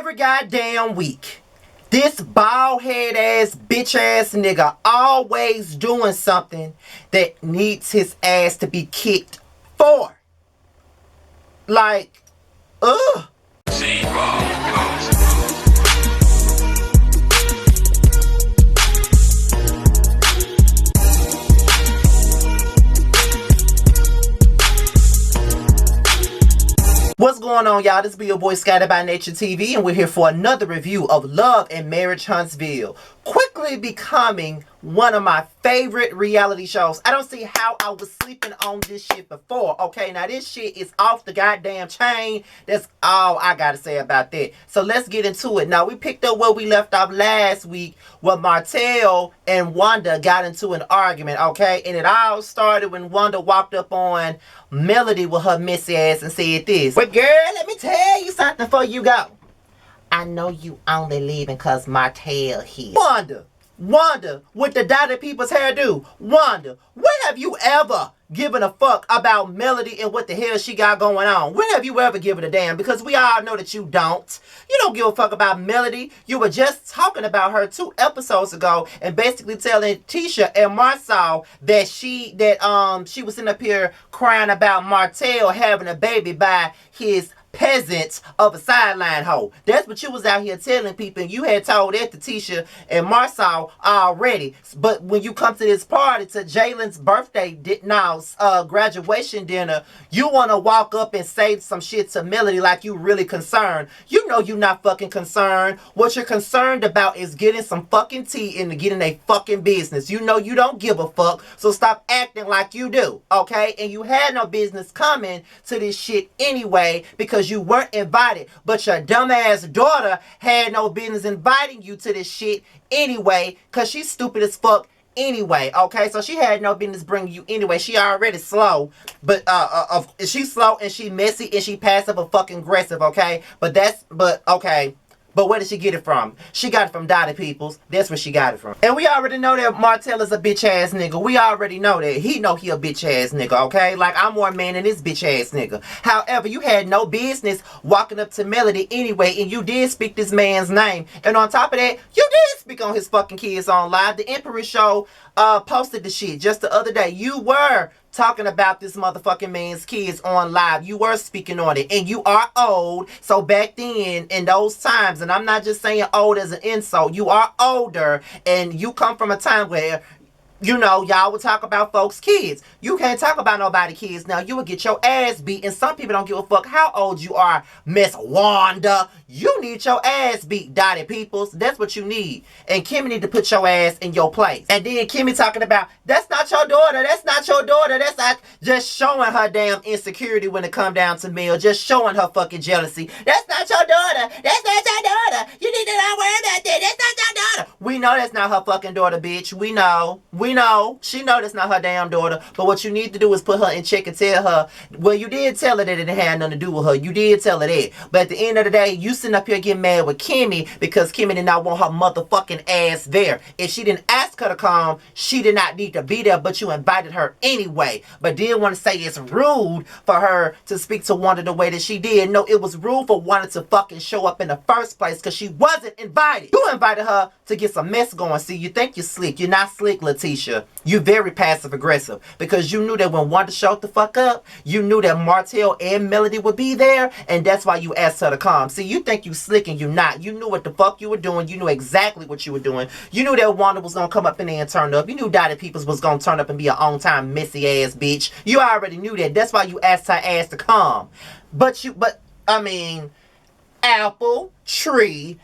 every goddamn week, this bald head ass bitch ass nigga always doing something that needs his ass to be kicked for. Like, ugh. What's going on, y'all? This be your boy Scotty by Nature TV, and we're here for another review of Love and Marriage Huntsville. Quickly becoming one of my favorite reality shows. I don't see how I was sleeping on this shit before. Okay, now this shit is off the goddamn chain. That's all I gotta say about that. So let's get into it. Now, we picked up where we left off last week, where Martell and Wanda got into an argument, okay? And it all started when Wanda walked up on Melody with her messy ass and said this. But girl, let me tell you something before you go. I know you only leaving cause Martell here. Wanda, with the dotted people's hairdo. Wanda, when have you ever given a fuck about Melody and what the hell she got going on? When have you ever given a damn? Because we all know that you don't. You don't give a fuck about Melody. You were just talking about her 2 episodes ago and basically telling Tisha and Marcel that she was sitting up here crying about Martell having a baby by his peasant of a sideline hoe. That's what you was out here telling people, and you had told that to Tisha and Marcel already. But when you come to this party, to Jalen's birthday graduation dinner, you want to walk up and say some shit to Melody like you really concerned. You know you not fucking concerned. What you're concerned about is getting some fucking tea and getting a fucking business. You know you don't give a fuck, so stop acting like you do, okay? And you had no business coming to this shit anyway, because you weren't invited. But your dumbass daughter had no business inviting you to this shit anyway, because she's stupid as fuck anyway, okay? So she had no business bringing you anyway. She already slow, but she's slow and she messy and she passive or fucking aggressive, okay? But where did she get it from? She got it from Dottie Peoples. That's where she got it from. And we already know that Martell is a bitch ass nigga. We already know that. He know he a bitch ass nigga, okay? Like, I'm more man than this bitch ass nigga. However, you had no business walking up to Melody anyway, and you did speak this man's name. And on top of that, you did speak on his fucking kids on live. The Emperor Show posted the shit just the other day. You were talking about this motherfucking man's kids on live. You were speaking on it. And you are old. So back then, in those times, and I'm not just saying old as an insult, you are older, and you come from a time where, you know, y'all would talk about folks' kids. You can't talk about nobody's kids now. You would get your ass beat, and some people don't give a fuck how old you are, Miss Wanda. You need your ass beat, Dottie Peoples. That's what you need. And Kimmy need to put your ass in your place. And then Kimmy talking about, that's not your daughter. That's not your daughter. That's not, just showing her damn insecurity when it come down to Mel. Just showing her fucking jealousy. That's not your daughter. That's not your daughter. You need to not worry about that. That's not your daughter. We know that's not her fucking daughter, bitch. We know. She know that's not her damn daughter. But what you need to do is put her in check and tell her, well, you did tell her that it didn't have nothing to do with her. You did tell her that. But at the end of the day, you sitting up here getting mad with Kimmy because Kimmy did not want her motherfucking ass there. If she didn't ask her to come, she did not need to be there, but you invited her anyway. But did want to say it's rude for her to speak to Wanda the way that she did. No, it was rude for Wanda to fucking show up in the first place because she wasn't invited. You invited her to get some mess going. See, you think you're slick. You're not slick, Letitia. You're very passive aggressive because you knew that when Wanda showed the fuck up, you knew that Martell and Melody would be there, and that's why you asked her to come. See, you think you slick and you not. You knew what the fuck you were doing. You knew exactly what you were doing. You knew that Wanda was gonna come up in there and turn up. You knew Dottie Peoples was gonna turn up and be an on-time messy ass bitch. You already knew that. That's why you asked her ass to come. But I mean, apple tree.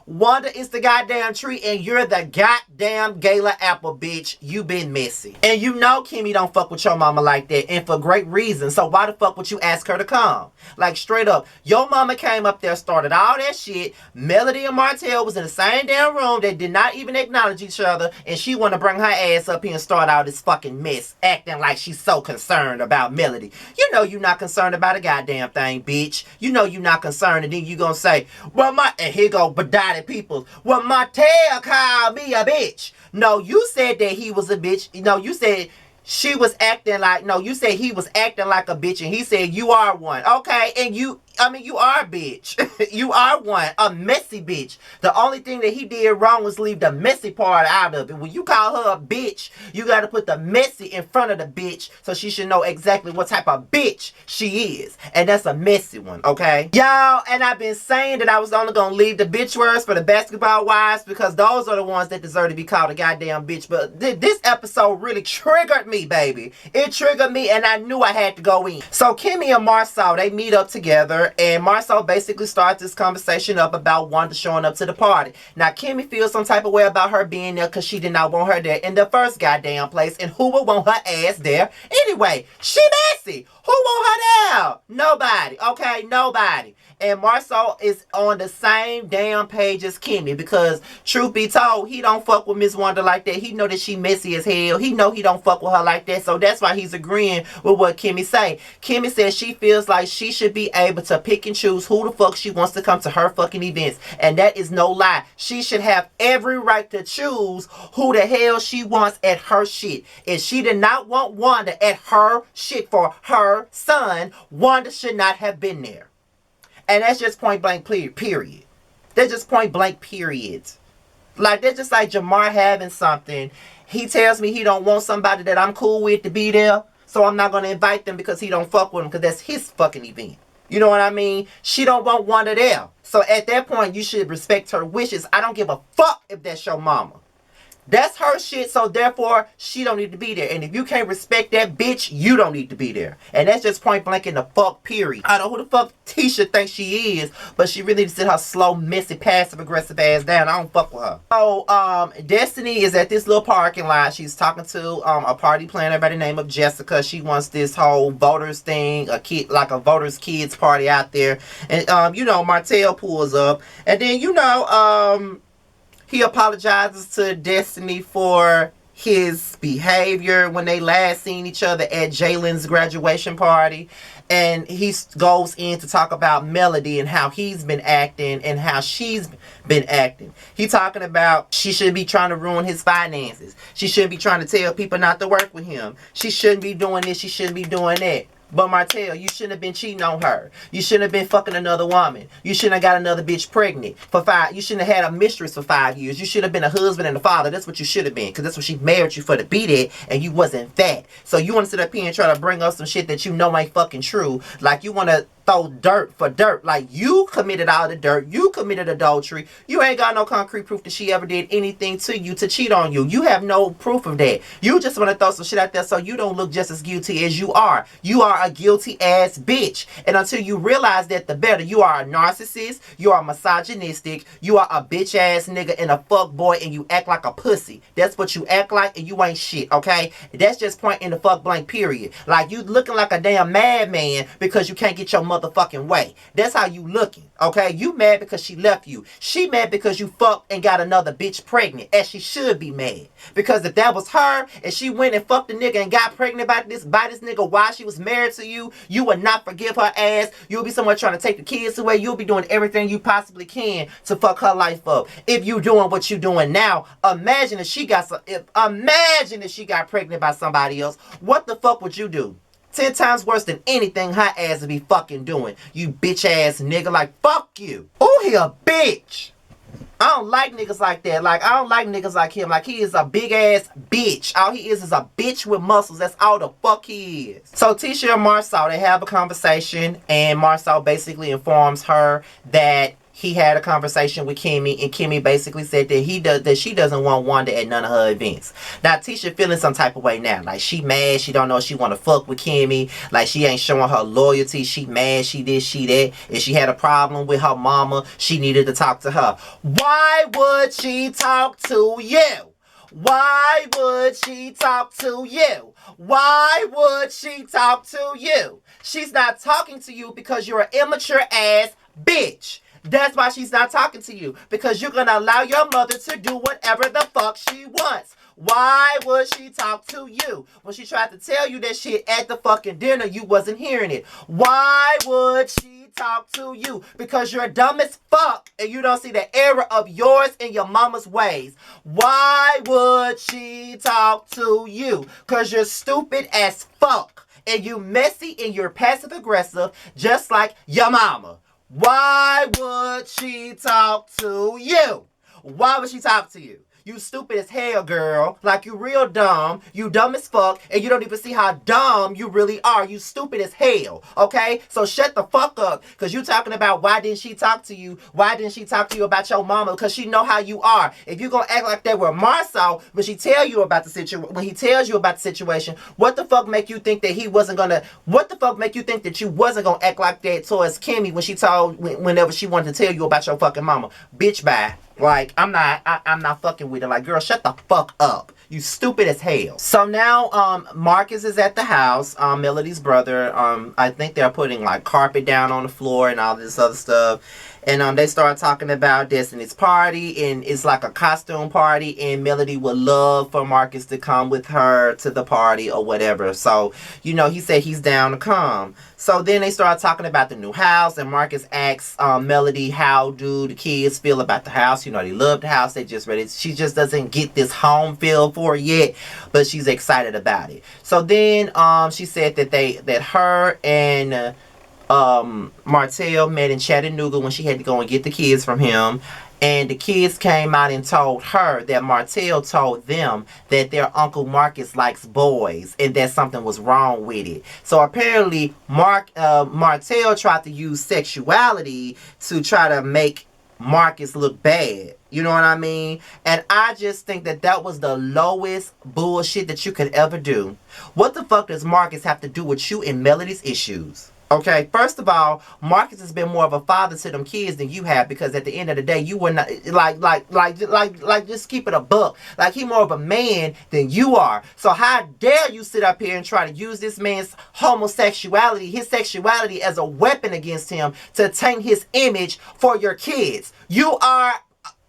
Wanda is the goddamn tree, and you're the goddamn Gala apple, bitch. You been messy. And you know Kimmy don't fuck with your mama like that, and for great reason. So why the fuck would you ask her to come? Like, straight up, your mama came up there, started all that shit. Melody and Martell was in the same damn room. They did not even acknowledge each other, and she want to bring her ass up here and start all this fucking mess, acting like she's so concerned about Melody. You know you not concerned about a goddamn thing, bitch. You know you not concerned, and then you gonna say, well, and here go Dottie Peoples. Well, Martell called me a bitch. No, you said that he was a bitch. No, you said she was acting like, no, you said he was acting like a bitch, and he said you are one. Okay, and you I mean, you are a bitch. You are one. A messy bitch. The only thing that he did wrong was leave the messy part out of it. When you call her a bitch, you got to put the messy in front of the bitch so she should know exactly what type of bitch she is. And that's a messy one, okay? Y'all, and I've been saying that I was only going to leave the bitch words for the basketball wives because those are the ones that deserve to be called a goddamn bitch. But this episode really triggered me, baby. It triggered me, and I knew I had to go in. So Kimmy and Marsau, they meet up together, and Marsau basically starts this conversation up about Wanda showing up to the party. Now, Kimmy feels some type of way about her being there because she did not want her there in the first goddamn place, and who would want her ass there anyway? She messy. Who want her there? Nobody, okay? Nobody. And Marsau is on the same damn page as Kimmy because, truth be told, he don't fuck with Miss Wanda like that. He know that she messy as hell. He know he don't fuck with her like that. So that's why he's agreeing with what Kimmy say. Kimmy says she feels like she should be able to pick and choose who the fuck she wants to come to her fucking events. And that is no lie. She should have every right to choose who the hell she wants at her shit. If she did not want Wanda at her shit for her son, Wanda should not have been there. And that's just point blank period. That's just point blank period. Like, that's just like Jamar having something. He tells me he don't want somebody that I'm cool with to be there. So I'm not going to invite them because he don't fuck with them because that's his fucking event. You know what I mean? She don't want Wanda there. So at that point, you should respect her wishes. I don't give a fuck if that's your mama. That's her shit, so therefore, she don't need to be there. And if you can't respect that bitch, you don't need to be there. And that's just point blank in the fuck period. I don't know who the fuck Tisha thinks she is, but she really needs to sit her slow, messy, passive-aggressive ass down. I don't fuck with her. So, Destiny is at this little parking lot. She's talking to a party planner by the name of Jessica. She wants this whole voters thing, like a voters kids party out there. And, you know, Martell pulls up. And then, you know, he apologizes to Destiny for his behavior when they last seen each other at Jalen's graduation party. And he goes in to talk about Melody and how he's been acting and how she's been acting. He talking about she shouldn't be trying to ruin his finances. She shouldn't be trying to tell people not to work with him. She shouldn't be doing this. She shouldn't be doing that. But Martell, you shouldn't have been cheating on her. You shouldn't have been fucking another woman. You shouldn't have got another bitch pregnant for 5. You shouldn't have had a mistress for 5 years. You should have been a husband and a father. That's what you should have been. Because that's what she married you for, to be that. And you wasn't that. So you want to sit up here and try to bring up some shit that you know ain't fucking true. Like you want to throw dirt for dirt. Like you committed all the dirt. You committed adultery. You ain't got no concrete proof that she ever did anything to you to cheat on you. You have no proof of that. You just want to throw some shit out there so you don't look just as guilty as you are. You are a guilty ass bitch. And until you realize that, the better. You are a narcissist. You are misogynistic. You are a bitch ass nigga and a fuck boy, and you act like a pussy. That's what you act like, and you ain't shit, okay? That's just point in the fuck blank period. Like you looking like a damn madman because you can't get your motherfucking way. That's how you looking, okay? You mad because she left you. She mad because you fucked and got another bitch pregnant, as she should be mad. Because if that was her and she went and fucked a nigga and got pregnant by this nigga while she was married to you, you would not forgive her ass. You'll be somewhere trying to take the kids away. You'll be doing everything you possibly can to fuck her life up. If you doing what you doing now, imagine if she got pregnant by somebody else. What the fuck would you do? 10 times worse than anything her ass would be fucking doing. You bitch ass nigga. Like, fuck you. Oh, he a bitch. I don't like niggas like that. Like, I don't like niggas like him. Like, he is a big ass bitch. All he is a bitch with muscles. That's all the fuck he is. So Tisha and Marsau, they have a conversation, and Marsau basically informs her that he had a conversation with Kimmy, and Kimmy basically said that she doesn't want Wanda at none of her events. Now Tisha feeling some type of way now. Like she mad, she don't know if she want to fuck with Kimmy. Like she ain't showing her loyalty. She mad, she this, she that. If she had a problem with her mama, she needed to talk to her. Why would she talk to you? Why would she talk to you? Why would she talk to you? She's not talking to you because you're an immature ass bitch. That's why she's not talking to you. Because you're going to allow your mother to do whatever the fuck she wants. Why would she talk to you? When she tried to tell you that shit at the fucking dinner, you wasn't hearing it. Why would she talk to you? Because you're dumb as fuck and you don't see the error of yours and your mama's ways. Why would she talk to you? Because you're stupid as fuck. and you messy and you're passive aggressive, just like your mama. Why would she talk to you? Why would she talk to you? You stupid as hell, girl. Like, you real dumb. You dumb as fuck. And you don't even see how dumb you really are. You stupid as hell. Okay? So shut the fuck up. Because you talking about why didn't she talk to you? Why didn't she talk to you about your mama? Because she know how you are. If you gonna act like that with Marceau, when he tells you about the situation, what the fuck make you think that he wasn't gonna, what the fuck make you think that you wasn't gonna act like that towards Kimmy whenever she wanted to tell you about your fucking mama? Bitch, bye. Like, I'm not fucking with it. Like, girl, shut the fuck up. You stupid as hell. So now, Marcus is at the house, Melody's brother. I think they're putting, like, carpet down on the floor and all this other stuff. And, they start talking about Destiny's party, and it's like a costume party, and Melody would love for Marcus to come with her to the party or whatever. So, you know, he said he's down to come. So then they start talking about the new house, and Marcus asks Melody, how do the kids feel about the house? You know, they love the house. They just ready. She just doesn't get this home feel for it yet, but she's excited about it. So then she said that her and Martell met in Chattanooga when she had to go and get the kids from him. And the kids came out and told her that Martell told them that their Uncle Marcus likes boys and that something was wrong with it. So apparently Martell tried to use sexuality to try to make Marcus look bad. You know what I mean? And I just think that that was the lowest bullshit that you could ever do. What the fuck does Marcus have to do with you and Melody's issues? Okay, first of all, Marcus has been more of a father to them kids than you have, because at the end of the day, you were not like just keep it a buck. Like, he more of a man than you are. So how dare you sit up here and try to use this man's homosexuality, his sexuality, as a weapon against him to taint his image for your kids? You are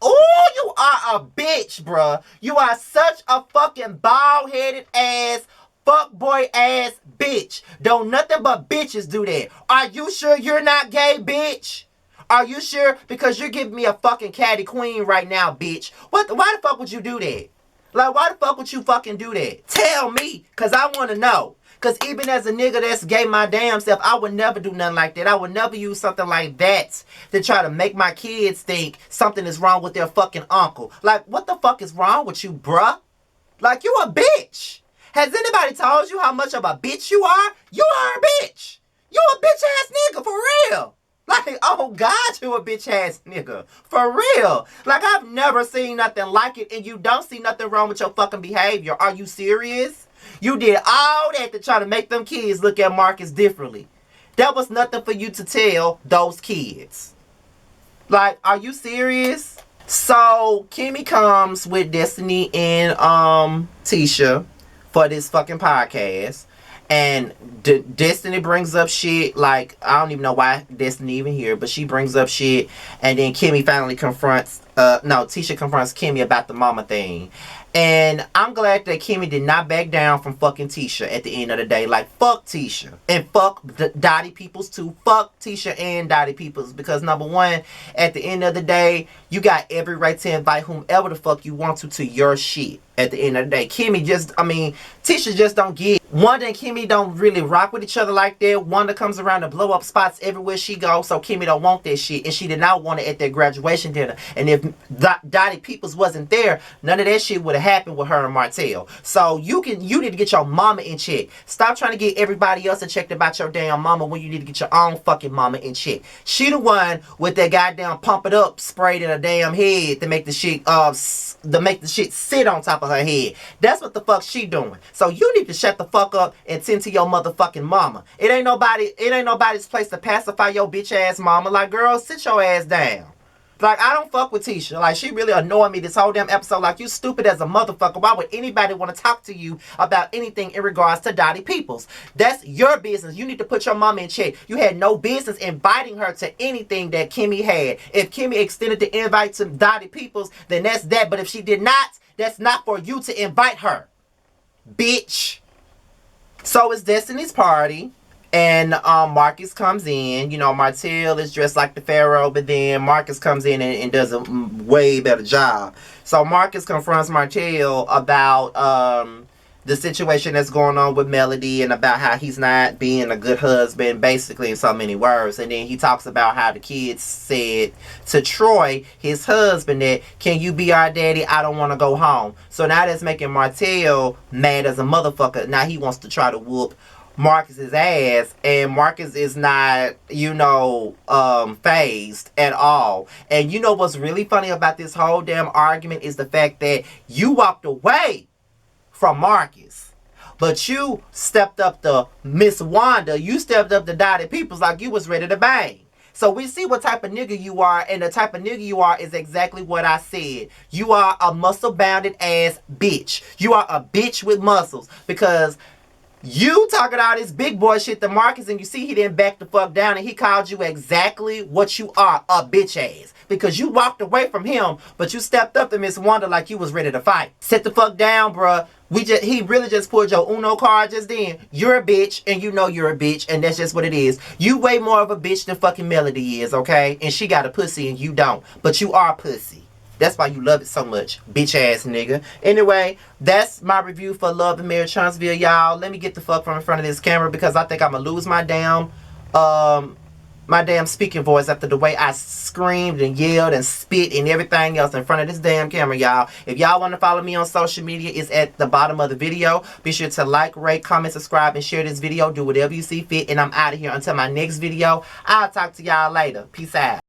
a bitch, bruh. You are such a fucking bald-headed ass, fuckboy ass bitch. Don't nothing but bitches do that. Are you sure you're not gay, bitch? Are you sure? Because you're giving me a fucking catty queen right now, bitch. Why the fuck would you do that? Like, why the fuck would you fucking do that? Tell me, because I want to know. Because even as a nigga that's gay my damn self, I would never do nothing like that. I would never use something like that to try to make my kids think something is wrong with their fucking uncle. Like, what the fuck is wrong with you, bruh? Like, you a bitch. Has anybody told you how much of a bitch you are? You are a bitch. You a bitch ass nigga, for real. Like, oh God, you a bitch ass nigga. For real. Like, I've never seen nothing like it, and you don't see nothing wrong with your fucking behavior. Are you serious? You did all that to try to make them kids look at Marcus differently. That was nothing for you to tell those kids. Like, are you serious? So, Kimmy comes with Destiny and Tisha for this fucking podcast, and Destiny brings up shit like, I don't even know why Destiny even here, but she brings up shit, and then Kimmy finally Tisha confronts Kimmy about the mama thing. And I'm glad that Kimmy did not back down from fucking Tisha at the end of the day. Like, fuck Tisha. And fuck Dottie Peoples too. Fuck Tisha and Dottie Peoples. Because, number one, at the end of the day, you got every right to invite whomever the fuck you want to your shit. At the end of the day, Tisha just don't get. Wanda and Kimmy don't really rock with each other like that. Wanda comes around to blow up spots everywhere she goes, so Kimmy don't want that shit, and she did not want it at their graduation dinner. And if Dottie Peoples wasn't there, none of that shit would have happened with her and Martell. So you need to get your mama in check. Stop trying to get everybody else in check about your damn mama when you need to get your own fucking mama in check. She the one with that goddamn pump it up sprayed in her damn head to make the shit sit on top of her head. That's what the fuck she doing. So you need to shut the fuck up and tend to your motherfucking mama. It ain't nobody's place to pacify your bitch ass mama. Like, girl, sit your ass down. Like, I don't fuck with Tisha. Like, she really annoyed me this whole damn episode. Like, you stupid as a motherfucker. Why would anybody want to talk to you about anything in regards to Dottie Peoples? That's your business. You need to put your mama in check. You had no business inviting her to anything that Kimmy had. If Kimmy extended the invite to Dottie Peoples, then that's that. But if she did not, that's not for you to invite her. Bitch. So it's Destiny's party. And Marcus comes in. You know, Martell is dressed like the Pharaoh, but then Marcus comes in and does a way better job. So Marcus confronts Martell about the situation that's going on with Melody and about how he's not being a good husband, basically, in so many words. And then he talks about how the kids said to Troy, his husband, that, can you be our daddy? I don't want to go home. So now that's making Martell mad as a motherfucker. Now he wants to try to whoop Marcus's ass, and Marcus is not, phased at all. And you know what's really funny about this whole damn argument is the fact that you walked away from Marcus, but you stepped up to Miss Wanda. You stepped up to Dottie Peoples like you was ready to bang. So we see what type of nigga you are, and the type of nigga you are is exactly what I said. You are a muscle-bounded ass bitch. You are a bitch with muscles, because you talking all this big boy shit to Marcus, and you see he didn't back the fuck down, and he called you exactly what you are, a bitch ass. Because you walked away from him, but you stepped up to Miss Wanda like you was ready to fight. Sit the fuck down, bruh. He really just pulled your Uno card just then. You're a bitch, and you know you're a bitch, and that's just what it is. You way more of a bitch than fucking Melody is, okay? And she got a pussy, and you don't. But you are a pussy. That's why you love it so much, bitch ass nigga. Anyway, that's my review for Love and Marriage Huntsville, y'all. Let me get the fuck from in front of this camera, because I think I'm gonna lose my damn speaking voice after the way I screamed and yelled and spit and everything else in front of this damn camera, y'all. If y'all want to follow me on social media, it's at the bottom of the video. Be sure to like, rate, comment, subscribe, and share this video. Do whatever you see fit, and I'm out of here until my next video. I'll talk to y'all later. Peace out.